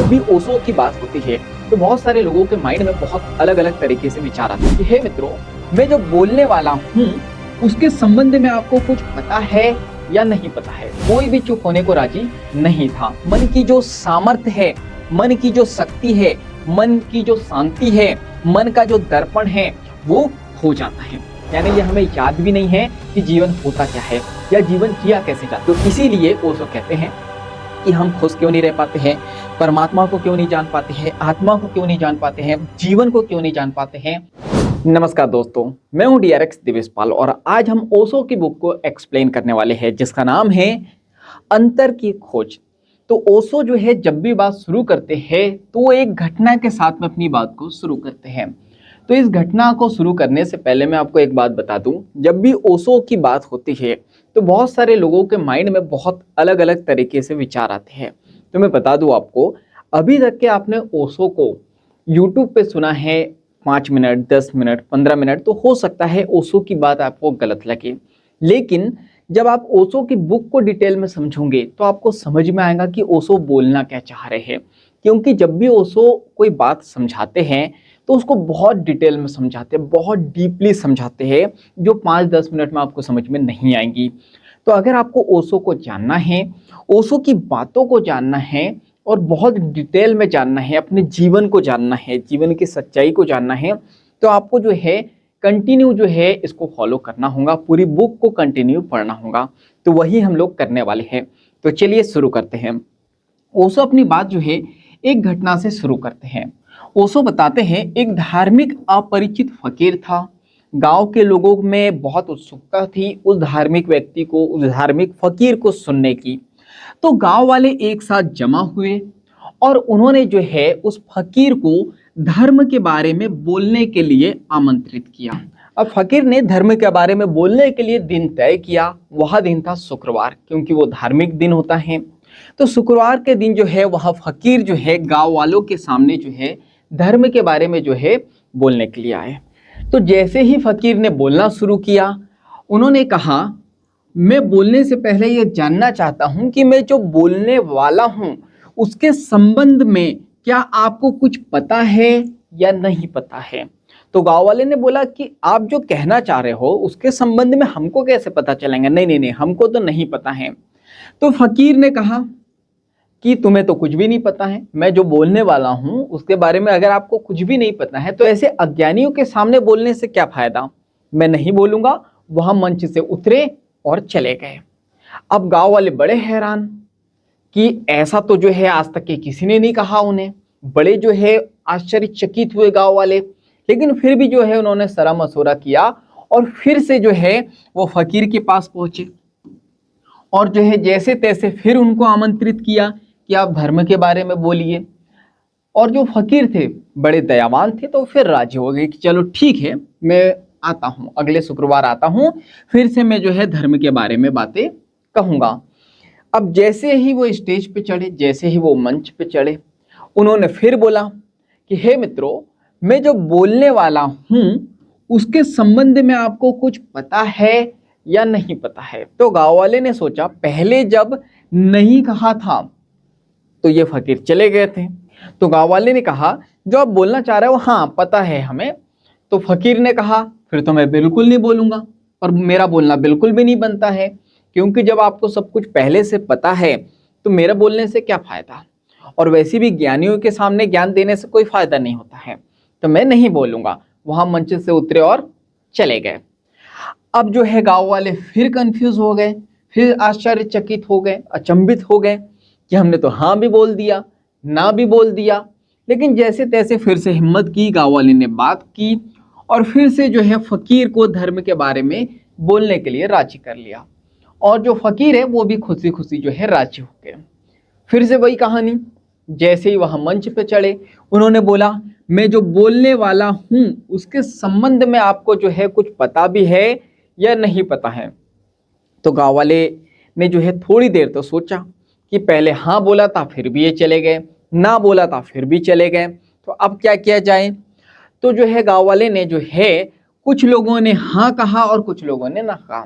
जब भी ओशो की बात होती है तो बहुत सारे लोगों के माइंड में बहुत अलग अलग तरीके से विचार आते हैं कि हे मित्रों, मैं जो बोलने वाला हूँ उसके संबंध में आपको कुछ पता है या नहीं पता है। कोई भी चुप होने को राजी नहीं था। मन की जो सामर्थ्य है, मन की जो शक्ति है, मन की जो शांति है, मन का जो दर्पण है वो हो जाता है। यानी ये हमें याद भी नहीं है कि जीवन होता क्या है या जीवन किया कैसे जाता है। तो इसीलिए ओशो कहते हैं कि हम खुश क्यों नहीं रह पाते हैं, परमात्मा को क्यों नहीं जान पाते हैं, आत्मा को क्यों नहीं जान पाते हैं, जीवन को क्यों नहीं जान पाते हैं। नमस्कार दोस्तों, मैं हूं DRX दिवेशपाल और आज हम ओशो की बुक को एक्सप्लेन करने वाले हैं जिसका नाम है अंतर की खोज। तो ओशो जो है जब भी बात शुरू करते हैं तो एक घटना के साथ में अपनी बात को शुरू करते हैं। तो इस घटना को शुरू करने से पहले मैं आपको एक बात बता दूं, जब भी ओशो की बात होती है तो बहुत सारे लोगों के माइंड में बहुत अलग अलग तरीके से विचार आते हैं। तो मैं बता दूं आपको, अभी तक के आपने ओशो को यूट्यूब पे सुना है 5 मिनट, 10 मिनट, 15 मिनट, तो हो सकता है ओशो की बात आपको गलत लगे। लेकिन जब आप ओशो की बुक को डिटेल में समझोगे तो आपको समझ में आएगा कि ओशो बोलना क्या चाह रहे हैं। क्योंकि जब भी ओशो कोई बात समझाते हैं तो उसको बहुत डिटेल में समझाते हैं, बहुत डीपली समझाते हैं, जो 5-10 मिनट में आपको समझ में नहीं आएंगी। तो अगर आपको ओशो को जानना है, ओशो की बातों को जानना है और बहुत डिटेल में जानना है, अपने जीवन को जानना है, जीवन की सच्चाई को जानना है, तो आपको जो है कंटिन्यू जो है इसको फॉलो करना होगा, पूरी बुक को कंटिन्यू पढ़ना होगा। तो वही हम लोग करने वाले हैं। तो चलिए शुरू करते हैं। ओशो अपनी बात जो है एक घटना से शुरू करते हैं। ओशो बताते हैं एक धार्मिक अपरिचित फकीर था। गांव के लोगों में बहुत उत्सुकता थी उस धार्मिक व्यक्ति को, उस धार्मिक फकीर को सुनने की। तो गांव वाले एक साथ जमा हुए और उन्होंने जो है उस फकीर को धर्म के बारे में बोलने के लिए आमंत्रित किया। अब फकीर ने धर्म के बारे में बोलने के लिए दिन तय किया। वह दिन था शुक्रवार, क्योंकि वो धार्मिक दिन होता है। तो शुक्रवार के दिन जो है वह फकीर जो है गांव वालों के सामने जो है धर्म के बारे में जो है बोलने के लिए आए। तो जैसे ही फकीर ने बोलना शुरू किया, उन्होंने कहा, मैं बोलने से पहले यह जानना चाहता हूं कि मैं जो बोलने वाला हूं उसके संबंध में क्या आपको कुछ पता है या नहीं पता है। तो गांव वाले ने बोला कि आप जो कहना चाह रहे हो उसके संबंध में हमको कैसे पता चलेगा, नहीं नहीं नहीं, हमको तो नहीं पता है। तो फकीर ने कहा कि तुम्हें तो कुछ भी नहीं पता है, मैं जो बोलने वाला हूं उसके बारे में अगर आपको कुछ भी नहीं पता है तो ऐसे अज्ञानियों के सामने बोलने से क्या फायदा, मैं नहीं बोलूंगा। वहां मंच से उतरे और चले गए। अब गांव वाले बड़े हैरान कि ऐसा तो जो है आज तक के किसी ने नहीं कहा उन्हें। बड़े जो है आश्चर्यचकित हुए गांव वाले, लेकिन फिर भी जो है उन्होंने सलाह मशवरा किया और फिर से जो है वो फकीर के पास पहुंचे और जो है जैसे तैसे फिर उनको आमंत्रित किया कि आप धर्म के बारे में बोलिए। और जो फकीर थे बड़े दयावान थे, तो फिर राजी हो गए कि चलो ठीक है, मैं आता हूँ, अगले शुक्रवार आता हूँ, फिर से मैं जो है धर्म के बारे में बातें कहूँगा। अब जैसे ही वो स्टेज पे चढ़े, जैसे ही वो मंच पे चढ़े, उन्होंने फिर बोला कि हे मित्रों, मैं जो बोलने वाला हूँ उसके संबंध में आपको कुछ पता है या नहीं पता है। तो गाँव वाले ने सोचा, पहले जब नहीं कहा था तो ये फकीर चले गए थे, तो गांव वाले ने कहा जो आप बोलना चाह रहे हो हाँ पता है हमें। तो फकीर ने कहा फिर तो मैं बिल्कुल नहीं बोलूंगा और मेरा बोलना बिल्कुल भी नहीं बनता है, क्योंकि जब आपको सब कुछ पहले से पता है तो मेरा बोलने से क्या फायदा, और वैसे भी ज्ञानियों के सामने ज्ञान देने से कोई फायदा नहीं होता है, तो मैं नहीं बोलूंगा। वहां मंच से उतरे और चले गए। अब जो है गाँव वाले फिर कंफ्यूज हो गए, फिर आश्चर्यचकित हो गए, अचंभित हो गए कि हमने तो हाँ भी बोल दिया, ना भी बोल दिया। लेकिन जैसे तैसे फिर से हिम्मत की, गाँव वाले ने बात की और फिर से जो है फकीर को धर्म के बारे में बोलने के लिए राजी कर लिया। और जो फकीर है वो भी खुशी खुशी जो है राजी हो गए। फिर से वही कहानी, जैसे ही वहां मंच पे चढ़े उन्होंने बोला, मैं जो बोलने वाला हूं उसके संबंध में आपको जो है कुछ पता भी है या नहीं पता है। तो गाँव वाले ने जो है थोड़ी देर तो सोचा कि पहले हाँ बोला था फिर भी ये चले गए, ना बोला था फिर भी चले गए, तो अब क्या किया जाए। तो जो है गाँव वाले ने जो है कुछ लोगों ने हाँ कहा और कुछ लोगों ने ना कहा।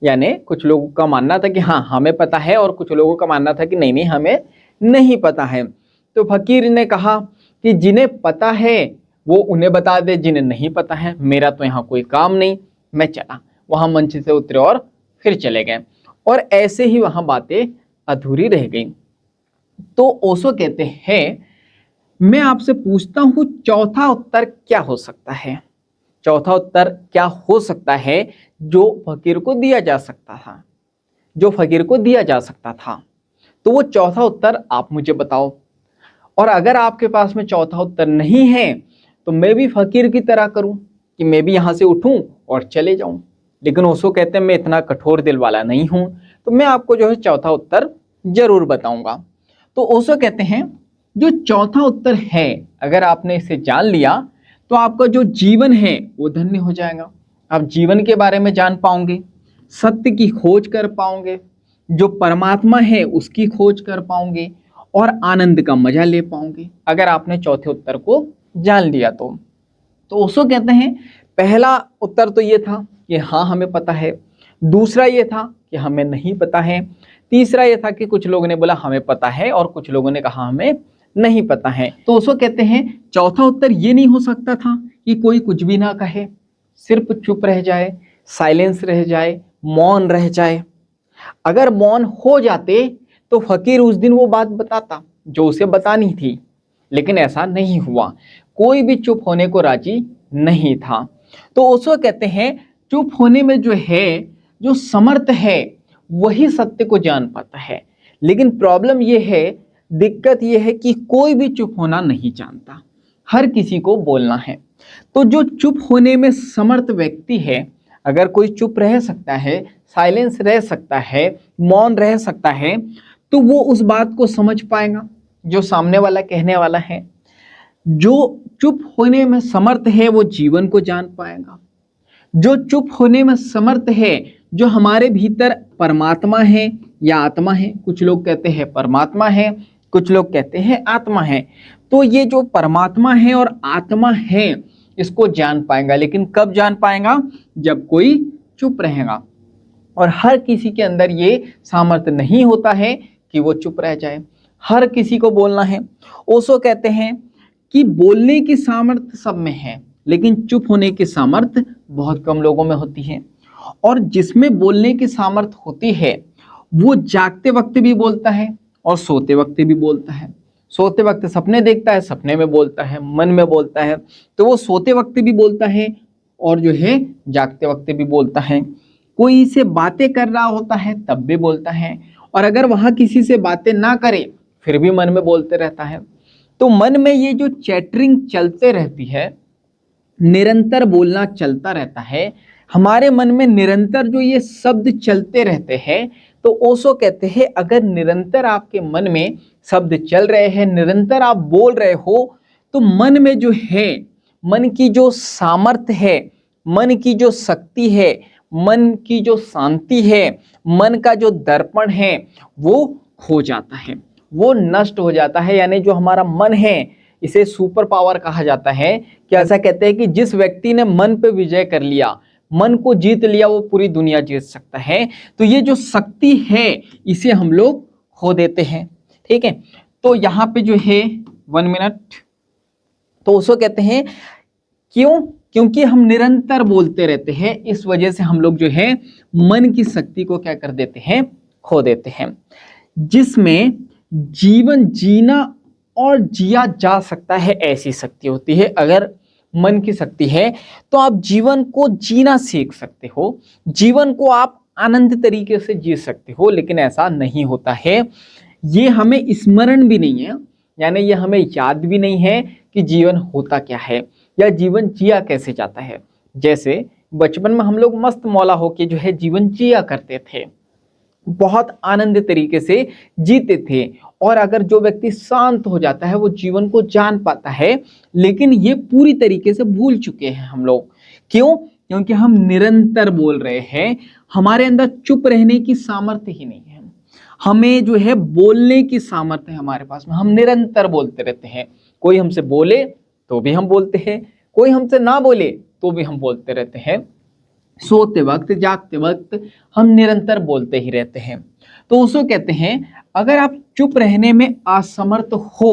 यानी कुछ लोगों का मानना था कि हाँ हमें पता है और कुछ लोगों का मानना था कि नहीं नहीं हमें नहीं पता है। तो फकीर ने कहा कि जिन्हें पता है वो उन्हें बता दे, जिन्हें नहीं पता है मेरा तो यहाँ कोई काम नहीं, मैं चला। वहां मंच से उतरे और फिर चले गए, और ऐसे ही वहां बातें अधूरी रह गई। तो ओशो कहते हैं, मैं आपसे पूछता हूं चौथा उत्तर क्या हो सकता है? चौथा उत्तर क्या हो सकता है जो फकीर को दिया जा सकता था, जो फकीर को दिया जा सकता था? तो वो चौथा उत्तर आप मुझे बताओ। और अगर आपके पास में चौथा उत्तर नहीं है तो मैं भी फकीर की तरह करूं कि मैं भी यहां से उठूं और चले जाऊं। लेकिन ओशो कहते हैं मैं इतना कठोर दिल वाला नहीं हूं, तो मैं आपको जो है चौथा उत्तर जरूर बताऊंगा। तो ओशो कहते हैं जो चौथा उत्तर है, अगर आपने इसे जान लिया तो आपका जो जीवन है वो धन्य हो जाएगा। आप जीवन के बारे में जान पाओगे, सत्य की खोज कर पाओगे, जो परमात्मा है उसकी खोज कर पाओगे, और आनंद का मजा ले पाओगे अगर आपने चौथे उत्तर को जान लिया तो ओशो कहते हैं पहला उत्तर तो ये था कि हाँ हमें पता है, दूसरा ये था कि हमें नहीं पता है, तीसरा ये था कि कुछ लोगों ने बोला हमें पता है और कुछ लोगों ने कहा हमें नहीं पता है। तो ओशो कहते हैं चौथा उत्तर ये नहीं हो सकता था कि कोई कुछ भी ना कहे, सिर्फ चुप रह जाए, साइलेंस रह जाए, मौन रह जाए। अगर मौन हो जाते तो फकीर उस दिन वो बात बताता जो उसे बतानी थी, लेकिन ऐसा नहीं हुआ, कोई भी चुप होने को राजी नहीं था। तो ओशो कहते हैं चुप होने में जो है, जो समर्थ है वही सत्य को जान पाता है। लेकिन प्रॉब्लम ये है, दिक्कत ये है कि कोई भी चुप होना नहीं जानता, हर किसी को बोलना है। तो जो चुप होने में समर्थ व्यक्ति है, अगर कोई चुप रह सकता है, साइलेंस रह सकता है, मौन रह सकता है, तो वो उस बात को समझ पाएगा जो सामने वाला कहने वाला है। जो चुप होने में समर्थ है वो जीवन को जान पाएगा। जो चुप होने में समर्थ है, जो हमारे भीतर परमात्मा है या आत्मा है, कुछ लोग कहते हैं परमात्मा है, कुछ लोग कहते हैं आत्मा है, तो ये जो परमात्मा है और आत्मा है इसको जान पाएगा। लेकिन कब जान पाएगा? जब कोई चुप रहेगा। और हर किसी के अंदर ये सामर्थ्य नहीं होता है कि वो चुप रह जाए, हर किसी को बोलना है। ओशो कहते हैं कि बोलने की सामर्थ्य सब में है, लेकिन चुप होने की सामर्थ्य बहुत कम लोगों में होती है। और जिसमें बोलने की सामर्थ्य होती है वो जागते वक्त भी बोलता है और सोते वक्त भी बोलता है। सोते वक्त सपने देखता है, सपने में बोलता है, मन में बोलता है, तो वो सोते वक्त भी बोलता है और जो है जागते वक्त भी बोलता है। कोई से बातें कर रहा होता है तब भी बोलता है, और अगर वहां किसी से बातें ना करे फिर भी मन में बोलते रहता है। तो मन में ये जो चैटरिंग चलते रहती है, निरंतर बोलना चलता रहता है, हमारे मन में निरंतर जो ये शब्द चलते रहते हैं, तो ओशो कहते हैं अगर निरंतर आपके मन में शब्द चल रहे हैं, निरंतर आप बोल रहे हो, तो मन में जो है, मन की जो सामर्थ्य है, मन की जो शक्ति है, मन की जो शांति है, मन का जो दर्पण है वो खो जाता है, वो नष्ट हो जाता है। यानी जो हमारा मन है, इसे सुपर पावर कहा जाता है। कि ऐसा कहते हैं कि जिस व्यक्ति ने मन पे विजय कर लिया, मन को जीत लिया, वो पूरी दुनिया जीत सकता है। तो ये जो शक्ति है इसे हम लोग खो देते हैं। ठीक है, तो यहाँ पे जो है 1 मिनट, तो उसको कहते हैं क्यों? क्योंकि हम निरंतर बोलते रहते हैं, इस वजह से हम लोग जो है मन की शक्ति को क्या कर देते हैं, खो देते हैं। जिसमें जीवन जीना और जिया जा सकता है ऐसी शक्ति होती है। अगर मन की शक्ति है तो आप जीवन को जीना सीख सकते हो, जीवन को आप आनंद तरीके से जी सकते हो। लेकिन ऐसा नहीं होता है, ये हमें स्मरण भी नहीं है, यानी ये हमें याद भी नहीं है कि जीवन होता क्या है या जीवन जिया कैसे जाता है। जैसे बचपन में हम लोग मस्त मौला होके जो है जीवन जिया करते थे, बहुत आनंद तरीके से जीते थे। और अगर जो व्यक्ति शांत हो जाता है वो जीवन को जान पाता है। लेकिन ये पूरी तरीके से भूल चुके हैं हम लोग। क्यों? क्योंकि हम निरंतर बोल रहे हैं, हमारे अंदर चुप रहने की सामर्थ्य ही नहीं है। हमें जो है बोलने की सामर्थ्य है हमारे पास में, हम निरंतर बोलते रहते हैं। कोई हमसे बोले तो भी हम बोलते हैं, कोई हमसे ना बोले तो भी हम बोलते रहते हैं। सोते वक्त, जागते वक्त हम निरंतर बोलते ही रहते हैं। तो उसको कहते हैं अगर आप चुप रहने में असमर्थ हो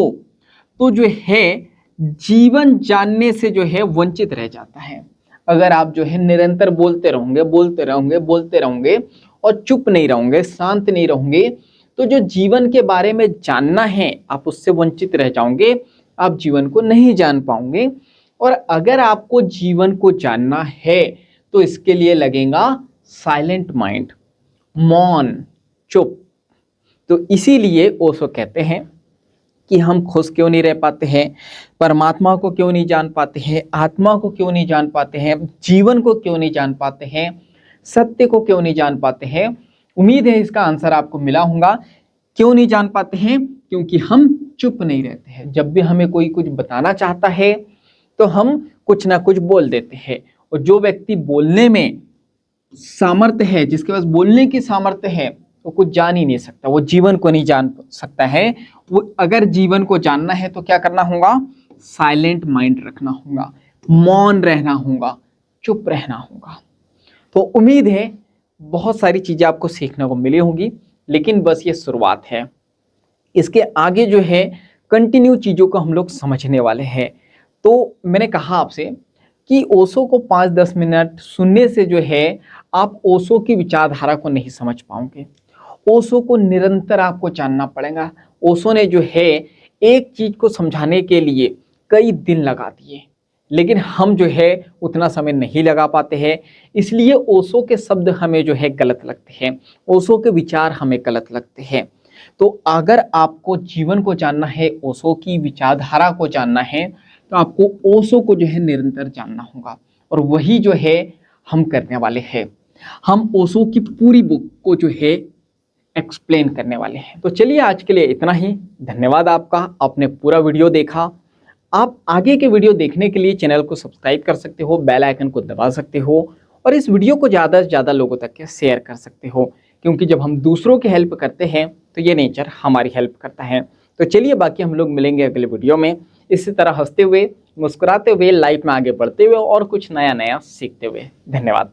तो जो है जीवन जानने से जो है वंचित रह जाता है। अगर आप जो है निरंतर बोलते रहोगे बोलते रहोगे बोलते रहोगे और चुप नहीं रहोगे, शांत नहीं रहोगे, तो जो जीवन के बारे में जानना है आप उससे वंचित रह जाओगे, आप जीवन को नहीं जान पाओगे। और अगर आपको जीवन को जानना है तो इसके लिए लगेगा साइलेंट माइंड, मौन, चुप। तो इसीलिए ओशो कहते हैं कि हम खुश क्यों नहीं रह पाते हैं, परमात्मा को क्यों नहीं जान पाते हैं, आत्मा को क्यों नहीं जान पाते हैं, जीवन को क्यों नहीं जान पाते हैं, सत्य को क्यों नहीं जान पाते हैं। उम्मीद है इसका आंसर आपको मिला होगा। क्यों नहीं जान पाते हैं? क्योंकि हम चुप नहीं रहते हैं। जब भी हमें कोई कुछ बताना चाहता है तो हम कुछ ना कुछ बोल देते हैं, और जो व्यक्ति बोलने में सामर्थ्य है, जिसके पास बोलने की सामर्थ्य है, वो कुछ जान ही नहीं सकता, वो जीवन को नहीं जान सकता है। वो अगर जीवन को जानना है तो क्या करना होगा? साइलेंट माइंड रखना होगा, मौन रहना होगा, चुप रहना होगा। तो उम्मीद है बहुत सारी चीजें आपको सीखने को मिली होंगी, लेकिन बस ये शुरुआत है। इसके आगे जो है कंटिन्यू चीजों को हम लोग समझने वाले हैं। तो मैंने कहा आपसे कि ओशो को 5-10 मिनट सुनने से जो है आप ओशो की विचारधारा को नहीं समझ पाओगे। ओशो को निरंतर आपको जानना पड़ेगा। ओशो ने जो है एक चीज को समझाने के लिए कई दिन लगा दिए, लेकिन हम जो है उतना समय नहीं लगा पाते हैं, इसलिए ओशो के शब्द हमें जो है गलत लगते हैं, ओशो के विचार हमें गलत लगते हैं। तो अगर आपको जीवन को जानना है, ओशो की विचारधारा को जानना है, तो आपको ओशो को जो है निरंतर जानना होगा, और वही जो है हम करने वाले हैं। हम ओशो की पूरी बुक को जो है एक्सप्लेन करने वाले हैं। तो चलिए आज के लिए इतना ही। धन्यवाद आपका, आपने पूरा वीडियो देखा। आप आगे के वीडियो देखने के लिए चैनल को सब्सक्राइब कर सकते हो, बेल आइकन को दबा सकते हो, और इस वीडियो को ज़्यादा से ज़्यादा लोगों तक शेयर कर सकते हो, क्योंकि जब हम दूसरों की हेल्प करते हैं तो ये नेचर हमारी हेल्प करता है। तो चलिए बाकी हम लोग मिलेंगे अगले वीडियो में, इसी तरह हंसते हुए, मुस्कुराते हुए, लाइफ में आगे बढ़ते हुए और कुछ नया नया सीखते हुए। धन्यवाद।